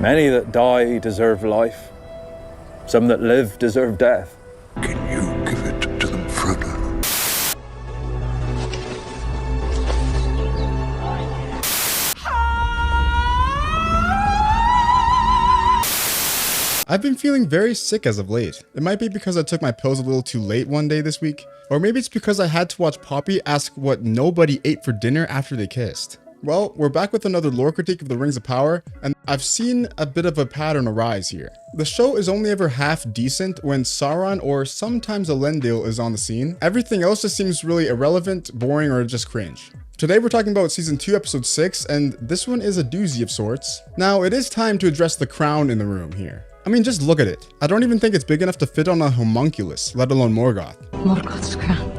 Many that die deserve life. Some that live deserve death. Can you give it to them, Frodo? I've been feeling very sick as of late. It might be because I took my pills a little too late one day this week, or maybe it's because I had to watch Poppy ask what nobody ate for dinner after they kissed. Well, we're back with another lore critique of the Rings of Power, and I've seen a bit of a pattern arise here. The show is only ever half decent when Sauron or sometimes Elendil is on the scene. Everything else just seems really irrelevant, boring, or just cringe. Today we're talking about season 2 episode 6, and this one is a doozy of sorts. Now, it is time to address the crown in the room here. I mean, just look at it. I don't even think it's big enough to fit on a homunculus, let alone Morgoth. Morgoth's crown.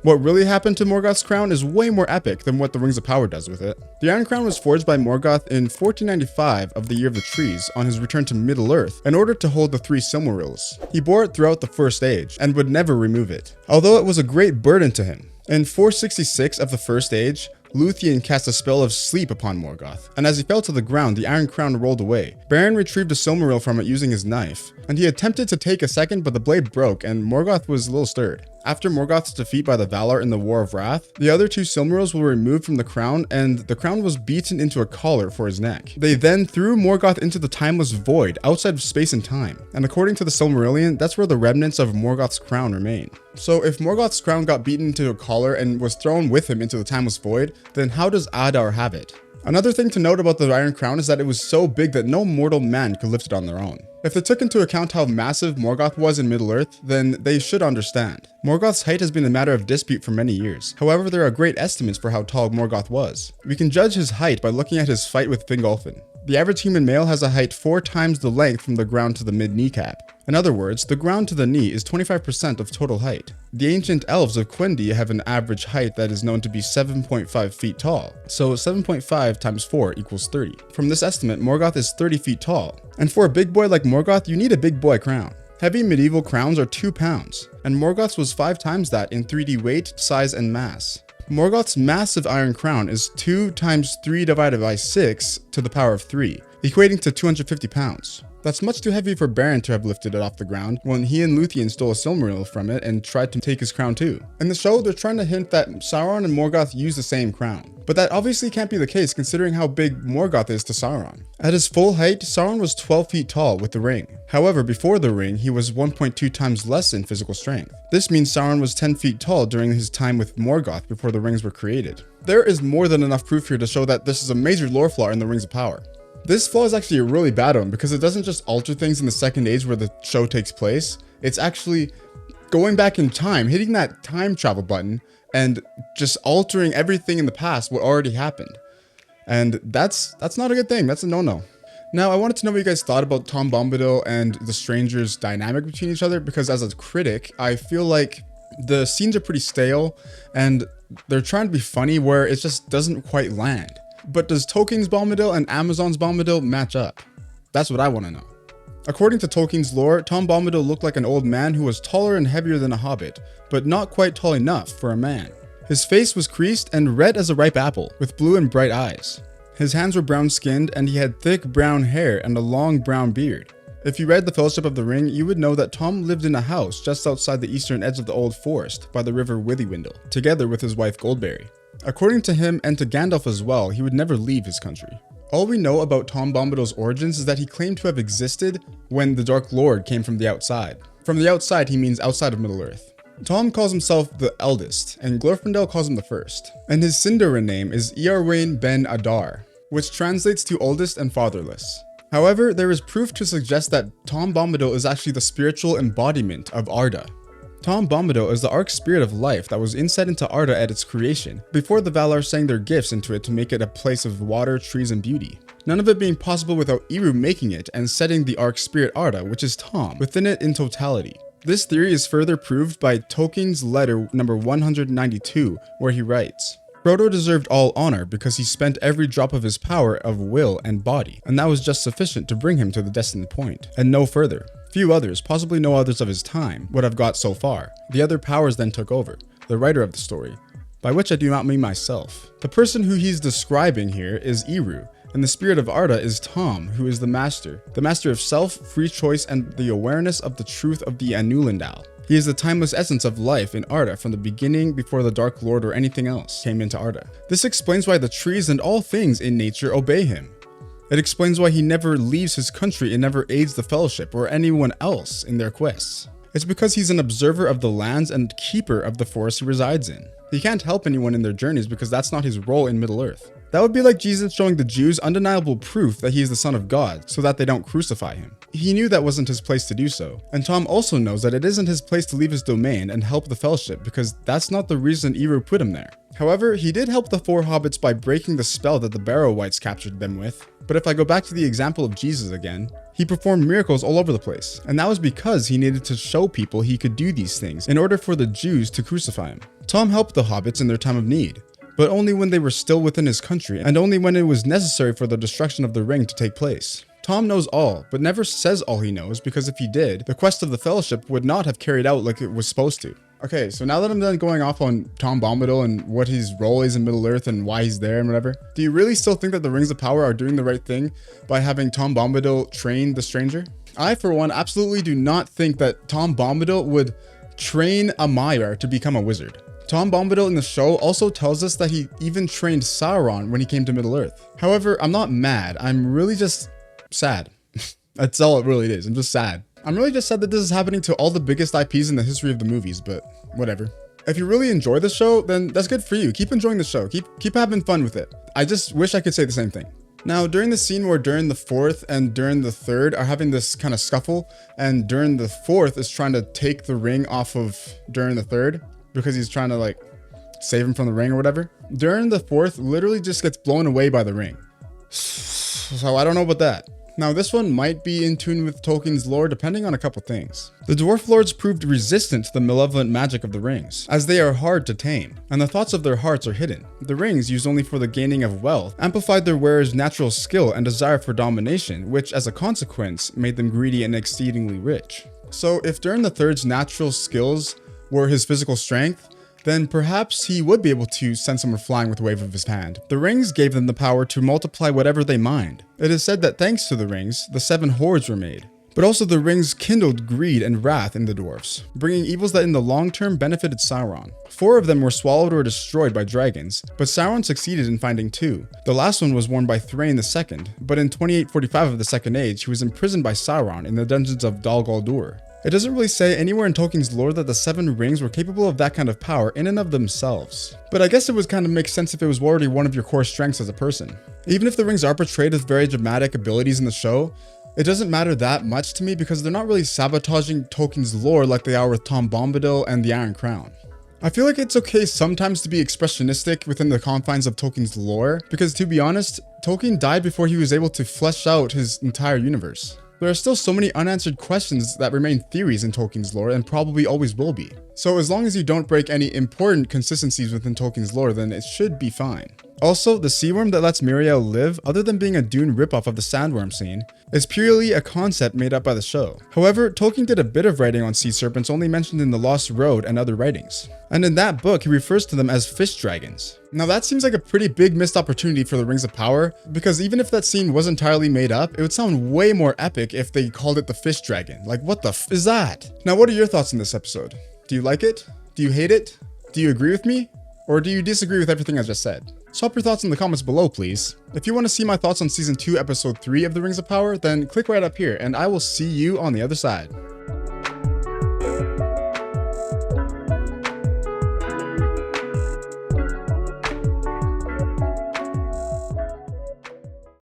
What really happened to Morgoth's crown is way more epic than what the Rings of Power does with it. The Iron Crown was forged by Morgoth in 1495 of the Year of the Trees on his return to Middle-earth in order to hold the 3 Silmarils. He bore it throughout the First Age and would never remove it, although it was a great burden to him. In 466 of the First Age, Luthien cast a spell of sleep upon Morgoth, and as he fell to the ground, the Iron Crown rolled away. Beren retrieved a Silmaril from it using his knife, and he attempted to take a second, but the blade broke, and Morgoth was a little stirred. After Morgoth's defeat by the Valar in the War of Wrath, the other 2 Silmarils were removed from the crown, and the crown was beaten into a collar for his neck. They then threw Morgoth into the timeless void, outside of space and time, and according to the Silmarillion, that's where the remnants of Morgoth's crown remain. So if Morgoth's crown got beaten into a collar and was thrown with him into the timeless void, then how does Adar have it? Another thing to note about the Iron Crown is that it was so big that no mortal man could lift it on their own. If they took into account how massive Morgoth was in Middle-earth, then they should understand. Morgoth's height has been a matter of dispute for many years. However, there are great estimates for how tall Morgoth was. We can judge his height by looking at his fight with Fingolfin. The average human male has a height 4 times the length from the ground to the mid-kneecap. In other words, the ground to the knee is 25% of total height. The ancient elves of Quindi have an average height that is known to be 7.5 feet tall, so 7.5 times 4 equals 30. From this estimate, Morgoth is 30 feet tall, and for a big boy like Morgoth, you need a big boy crown. Heavy medieval crowns are 2 pounds, and Morgoth's was 5 times that in 3D weight, size, and mass. Morgoth's massive iron crown is 2 times 3 divided by 6 to the power of 3, equating to 250 pounds. That's much too heavy for Beren to have lifted it off the ground when he and Luthien stole a Silmaril from it and tried to take his crown too. In the show, they're trying to hint that Sauron and Morgoth use the same crown. But that obviously can't be the case considering how big Morgoth is to Sauron. At his full height, Sauron was 12 feet tall with the ring. However, before the ring, he was 1.2 times less in physical strength. This means Sauron was 10 feet tall during his time with Morgoth before the rings were created. There is more than enough proof here to show that this is a major lore flaw in the Rings of Power. This flaw is actually a really bad one because it doesn't just alter things in the Second Age where the show takes place. It's actually going back in time, hitting that time travel button and just altering everything in the past what already happened. And that's not a good thing. That's a no-no. Now, I wanted to know what you guys thought about Tom Bombadil and the strangers' dynamic between each other because as a critic, I feel like the scenes are pretty stale and they're trying to be funny where it just doesn't quite land. But does Tolkien's Bombadil and Amazon's Bombadil match up? That's what I want to know. According to Tolkien's lore, Tom Bombadil looked like an old man who was taller and heavier than a hobbit, but not quite tall enough for a man. His face was creased and red as a ripe apple, with blue and bright eyes. His hands were brown-skinned and he had thick brown hair and a long brown beard. If you read The Fellowship of the Ring, you would know that Tom lived in a house just outside the eastern edge of the Old Forest by the river Withywindle, together with his wife Goldberry. According to him and to Gandalf as well, he would never leave his country. All we know about Tom Bombadil's origins is that he claimed to have existed when the Dark Lord came from the outside. From the outside, he means outside of Middle-earth. Tom calls himself the eldest, and Glorfindel calls him the first. And his Sindarin name is Iarwain ben Adar, which translates to oldest and fatherless. However, there is proof to suggest that Tom Bombadil is actually the spiritual embodiment of Arda. Tom Bombadil is the Ark Spirit of Life that was inset into Arda at its creation, before the Valar sang their gifts into it to make it a place of water, trees, and beauty. None of it being possible without Eru making it and setting the Ark Spirit Arda, which is Tom, within it in totality. This theory is further proved by Tolkien's letter number 192, where he writes, Frodo deserved all honor because he spent every drop of his power of will and body, and that was just sufficient to bring him to the destined point, and no further. Few others, possibly no others of his time, would have got so far. The other powers then took over, the writer of the story, by which I do not mean myself. The person who he's describing here is Eru, And the spirit of Arda is Tom, who is the master of self, free choice, and the awareness of the truth of the Elendil. He is the timeless essence of life in Arda from the beginning, before the Dark Lord or anything else came into Arda. This explains why the trees and all things in nature obey him. It explains why he never leaves his country and never aids the Fellowship or anyone else in their quests. It's because he's an observer of the lands and keeper of the forest he resides in. He can't help anyone in their journeys because that's not his role in Middle-earth. That would be like Jesus showing the Jews undeniable proof that he is the Son of God so that they don't crucify him. He knew that wasn't his place to do so. And Tom also knows that it isn't his place to leave his domain and help the Fellowship because that's not the reason Eru put him there. However, he did help the 4 hobbits by breaking the spell that the Barrow-wights captured them with. But if I go back to the example of Jesus again, he performed miracles all over the place. And that was because he needed to show people he could do these things in order for the Jews to crucify him. Tom helped the hobbits in their time of need, but only when they were still within his country and only when it was necessary for the destruction of the ring to take place. Tom knows all, but never says all he knows because if he did, the quest of the Fellowship would not have carried out like it was supposed to. Okay, so now that I'm done going off on Tom Bombadil and what his role is in Middle-earth and why he's there and whatever, do you really still think that the Rings of Power are doing the right thing by having Tom Bombadil train the stranger? I, for one, absolutely do not think that Tom Bombadil would train a Maiar to become a wizard. Tom Bombadil in the show also tells us that he even trained Sauron when he came to Middle-earth. However, I'm not mad, I'm really just sad. That's all it really is, I'm just sad. I'm really just sad that this is happening to all the biggest IPs in the history of the movies, but whatever. If you really enjoy the show, then that's good for you. Keep enjoying the show. Keep having fun with it. I just wish I could say the same thing. Now, during the scene where Durin the Fourth and Durin the Third are having this kind of scuffle, and Durin the Fourth is trying to take the ring off of Durin the Third because he's trying to like save him from the ring or whatever, Durin the Fourth literally just gets blown away by the ring. So I don't know about that. Now, this one might be in tune with Tolkien's lore depending on a couple things. The Dwarf Lords proved resistant to the malevolent magic of the rings, as they are hard to tame, and the thoughts of their hearts are hidden. The rings, used only for the gaining of wealth, amplified their wearers' natural skill and desire for domination, which as a consequence made them greedy and exceedingly rich. So if Durin III's natural skills were his physical strength, then perhaps he would be able to send someone flying with a wave of his hand. The rings gave them the power to multiply whatever they mined. It is said that thanks to the rings, the 7 hordes were made. But also the rings kindled greed and wrath in the dwarves, bringing evils that in the long term benefited Sauron. 4 of them were swallowed or destroyed by dragons, but Sauron succeeded in finding 2. The last one was worn by Thrain II, but in 2845 of the Second Age, he was imprisoned by Sauron in the dungeons of Dol Guldur. It doesn't really say anywhere in Tolkien's lore that the 7 rings were capable of that kind of power in and of themselves. But I guess it would kind of make sense if it was already one of your core strengths as a person. Even if the rings are portrayed as very dramatic abilities in the show, it doesn't matter that much to me because they're not really sabotaging Tolkien's lore like they are with Tom Bombadil and the Iron Crown. I feel like it's okay sometimes to be expressionistic within the confines of Tolkien's lore, because to be honest, Tolkien died before he was able to flesh out his entire universe. There are still so many unanswered questions that remain theories in Tolkien's lore and probably always will be. So as long as you don't break any important consistencies within Tolkien's lore, then it should be fine. Also, the sea worm that lets Miriel live, other than being a Dune ripoff of the sandworm scene, is purely a concept made up by the show. However, Tolkien did a bit of writing on sea serpents only mentioned in The Lost Road and other writings. And in that book, he refers to them as fish dragons. Now that seems like a pretty big missed opportunity for the Rings of Power, because even if that scene was entirely made up, it would sound way more epic if they called it the fish dragon. Like, what the f is that? Now, what are your thoughts on this episode? Do you like it? Do you hate it? Do you agree with me? Or do you disagree with everything I just said? Swap your thoughts in the comments below, please. If you want to see my thoughts on Season 2, Episode 3 of The Rings of Power, then click right up here, and I will see you on the other side.